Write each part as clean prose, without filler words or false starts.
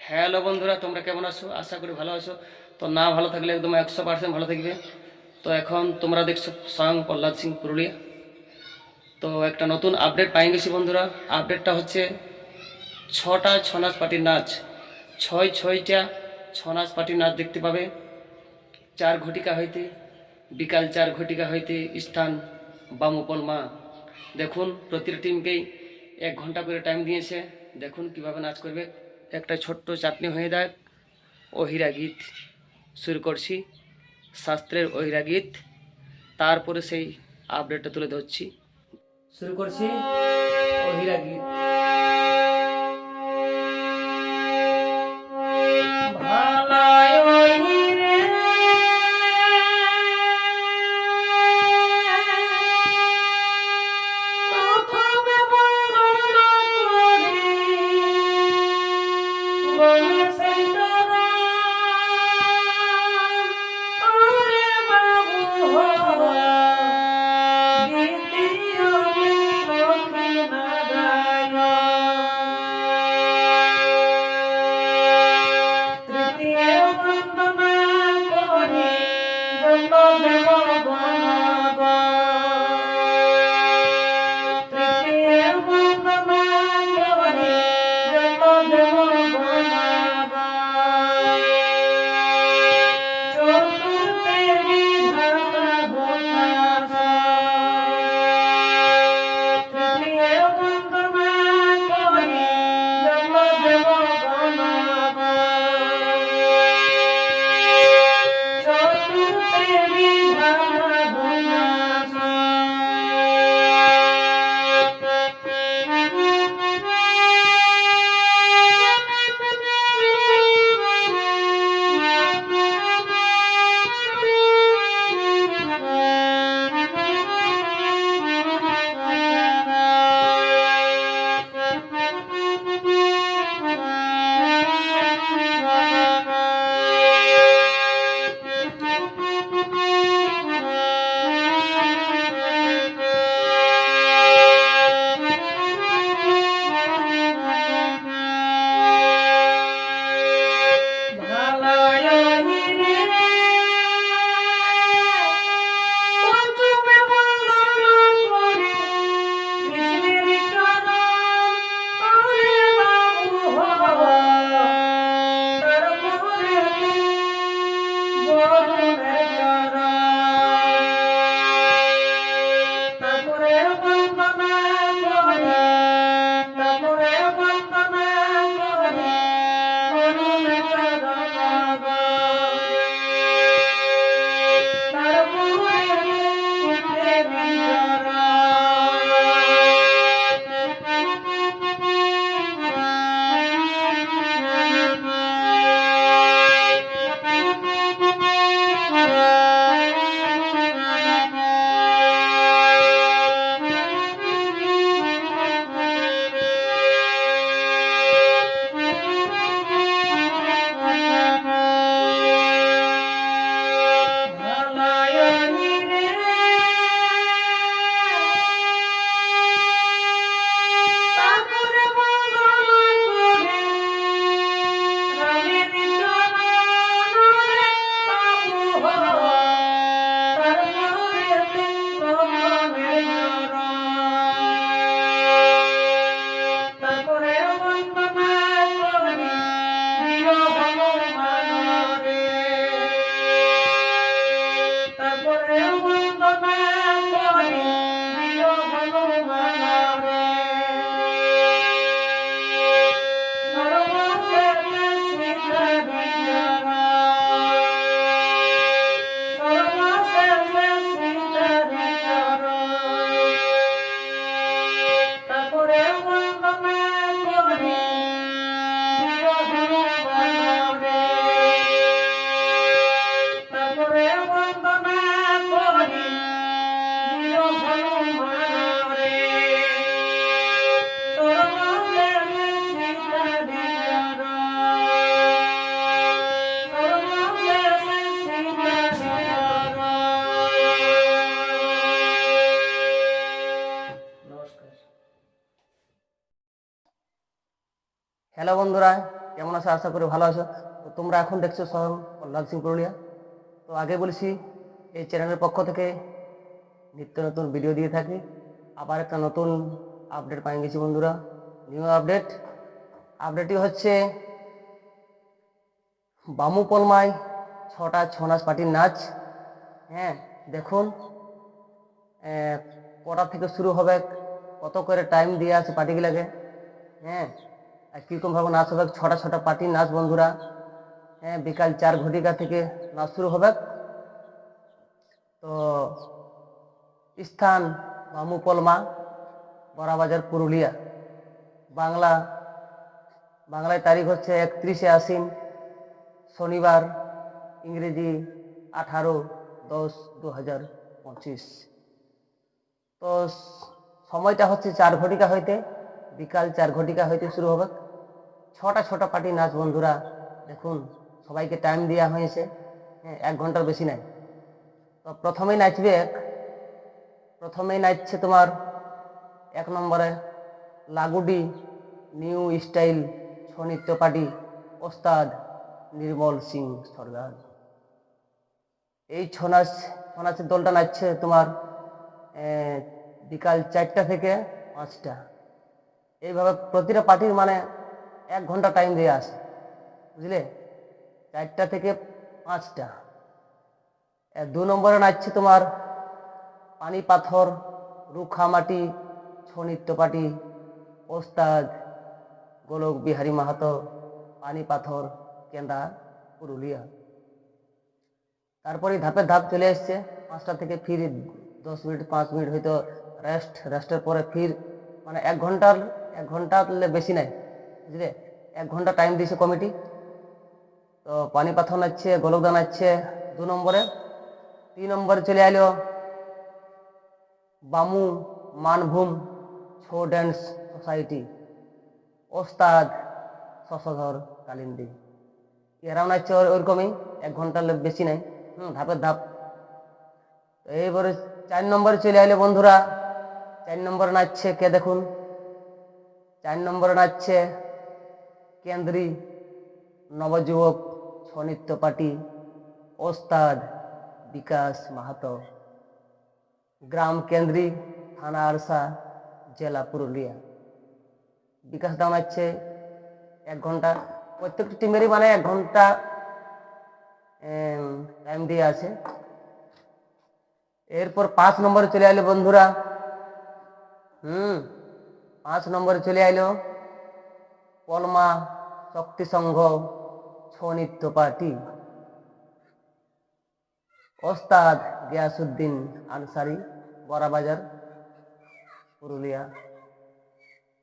Hello বন্ধুরা, তোমরা কেমন আছো? আশা করি ভালো আছো। তো না ভালো থাকলে একদম 100% ভালো থাকবে। তো এখন তোমরা দেখছো স্বয়ং প্রহ্লাদ সিং পুরুলিয়া। তো একটা নতুন আপডেট পাই গেছি বন্ধুরা। আপডেটটা হচ্ছে 6টা ছৌ নাচ পার্টির নাচ, ছয়টা ছৌ নাচ পার্টির নাচ দেখতে পাবে 4 ঘটিকা হইতে, বিকাল 4 ঘটিকা হইতে, স্থান বামুপল মা। দেখুন প্রতিটি টিমকেই 1 ঘন্টা করে টাইম দিয়েছে। দেখুন কিভাবে নাচ করবে। একটা ছোট্ট চাটনি হয়ে দেয় অহিরা গীত শুরু করছি, শাস্ত্রের অহিরা গীত। তারপরে সেই আপডেটটা তুলে ধরছি। শুরু করছি অহিরা গীত। হ্যালো বন্ধুরা, কেমন আছো? আশা করি ভালো আছো। তো তোমরা এখন দেখছো স্বয়ং প্রহ্লাদ সিং পুরুলিয়া। তো আগে বলেছি এই চ্যানেলের পক্ষ থেকে নিত্য নতুন ভিডিও দিয়ে থাকি। আবার একটা নতুন আপডেট পাই গেছি বন্ধুরা, নিউ আপডেটটি হচ্ছে বামু পলমায় 6টা ছৌ নাচ পার্টির নাচ। হ্যাঁ, দেখুন কটা থেকে শুরু হবে, কত করে টাইম দিয়ে আছে পার্টিগুলাকে। হ্যাঁ, আর কীরকম ভাবে নাচ হবে, 6টা পার্টির নাচ বন্ধুরা। হ্যাঁ, বিকাল 4 ঘটিকা থেকে নাচ শুরু হবে। তো স্থান বামু পলমা, বড়াবাজার, পুরুলিয়া। বাংলায় তারিখ হচ্ছে 31শে আশ্বিন, শনিবার, ইংরেজি 18/10/2025। তো সময়টা হচ্ছে 4 ঘটিকা হইতে, বিকাল 4 ঘটিকা হইতে শুরু হবে। 6টা পার্টি নাচ বন্ধুরা। দেখুন সবাইকে টাইম দেওয়া হয়েছে, হ্যাঁ, 1 ঘন্টার বেশি নাই। তো প্রথমেই নাচছে তোমার 1 নম্বরে লাগুডি নিউ স্টাইল ছৌ নৃত্য পার্টি, ওস্তাদ নির্মল সিং সরদার। এই ছৌ নাচের দলটা নাচছে তোমার বিকাল 4টা থেকে 5টা। এইভাবে প্রতিটা পার্টির মানে 1 ঘন্টা টাইম দিয়ে আসে, বুঝলে, 4টা থেকে 5টা। 2 নম্বরে নাচছে তোমার পানি পাথর রুখামাটি ছৌ নৃত্য পার্টি, ওস্তাদ গোলক বিহারী মাহাতো, পানি পাথর, কেন্দা, পুরুলিয়া। তারপরে ধাপে ধাপ চলে এসছে 5টা থেকে, ফির 10 মিনিট 5 মিনিট হয়তো রেস্টের পরে ফির মানে 1 ঘন্টার বেশি নাই, বুঝলে, 1 ঘন্টা টাইম দিয়েছে কমিটি। তো পানি পাথর নাচছে, গোলকদা নাচছে 2 নম্বরে। 3 নম্বরে চলে এলো বামু মানভূম ছৌ ড্যান্স সোসাইটি, ওস্তাদ শশধর কালিন্দী। এরাও নাচছে ওরকমই, 1 ঘন্টার বেশি নাই, ধাপের ধাপ। এইবারে 4 নম্বরে চলে এলো বন্ধুরা। 4 নম্বরে নাচছে কে দেখুন, 4 নম্বরে নাচছে কেন্দ্রী নবযুবক ছৌ নৃত্য পার্টি, ওস্তাদ বিকাশ মাহাতো, গ্রাম কেন্দ্রী, থানা আরসা, জেলা পুরুলিয়া। বিকাশ দাও নাচছে 1 ঘন্টা। প্রত্যেকটি টিমেরই মানে 1 ঘন্টা টাইম দিয়ে আছে। এরপর 5 নম্বরে চলে এলো বন্ধুরা। 5 নম্বরে চলে এলো পলমা শক্তি সংঘ ছৌ নৃত্য পার্টি, ওস্তাদ গিয়াসউদ্দিন আনসারি, বড়াবাজার, পুরুলিয়া।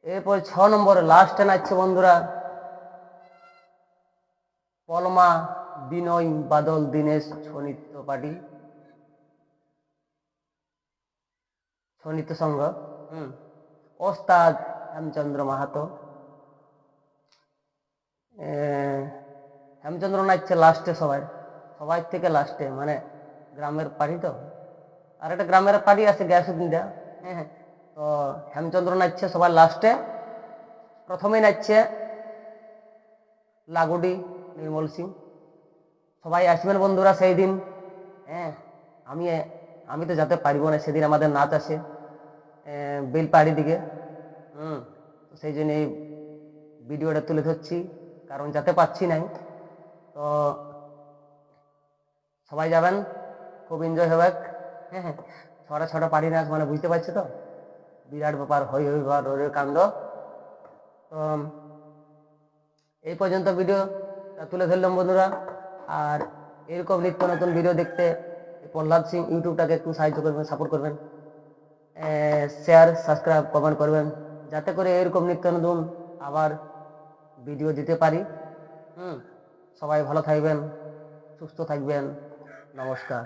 এরপর 6 নম্বরে লাস্টে নাচছে বন্ধুরা পলমা বিনয় বাদল দীনেশ ছৌ নৃত্য পার্টি, ছৌ নৃত্য সংঘ, ওস্তাদ হেমচন্দ্র মাহাতো। হেমচন্দ্র নাচছে লাস্টে, সবাই থেকে লাস্টে, মানে গ্রামের পার্টি তো। আর একটা গ্রামের পার্টি আছে গিয়াসউদ্দিন দা, হ্যাঁ। তো হেমচন্দ্র নাচছে সবার লাস্টে। প্রথমেই নাচছে লাগুডি নির্মল সিং। সবাই আসবেন বন্ধুরা সেই দিন। হ্যাঁ, আমি তো যেতে পারবো না, সেদিন আমাদের নাচ আছে বেলপাহাড়ি দিকে। তো সেই জন্য এই ভিডিওটা তুলে ধরছি, কারণ যেতে পারছি নাই। তো সবাই যাবেন, খুব এনজয় হবে। হ্যাঁ, 6টা পার্টি নাচ মানে বুঝতে পারছো তো, বিরাট ব্যাপার, হই কাণ্ড। তো এই পর্যন্ত ভিডিও তুলে ধরলাম বন্ধুরা। আর এরকম নিত্য নতুন ভিডিও দেখতে প্রহ্লাদ সিং ইউটিউবটাকে একটু সাহায্য করবেন, সাপোর্ট করবেন, শেয়ার সাবস্ক্রাইব কমেন্ট করবেন, যাতে করে এরকম নিত্য নতুন আবার ভিডিও দিতে পারি। সবাই ভালো থাকবেন, সুস্থ থাকবেন, নমস্কার।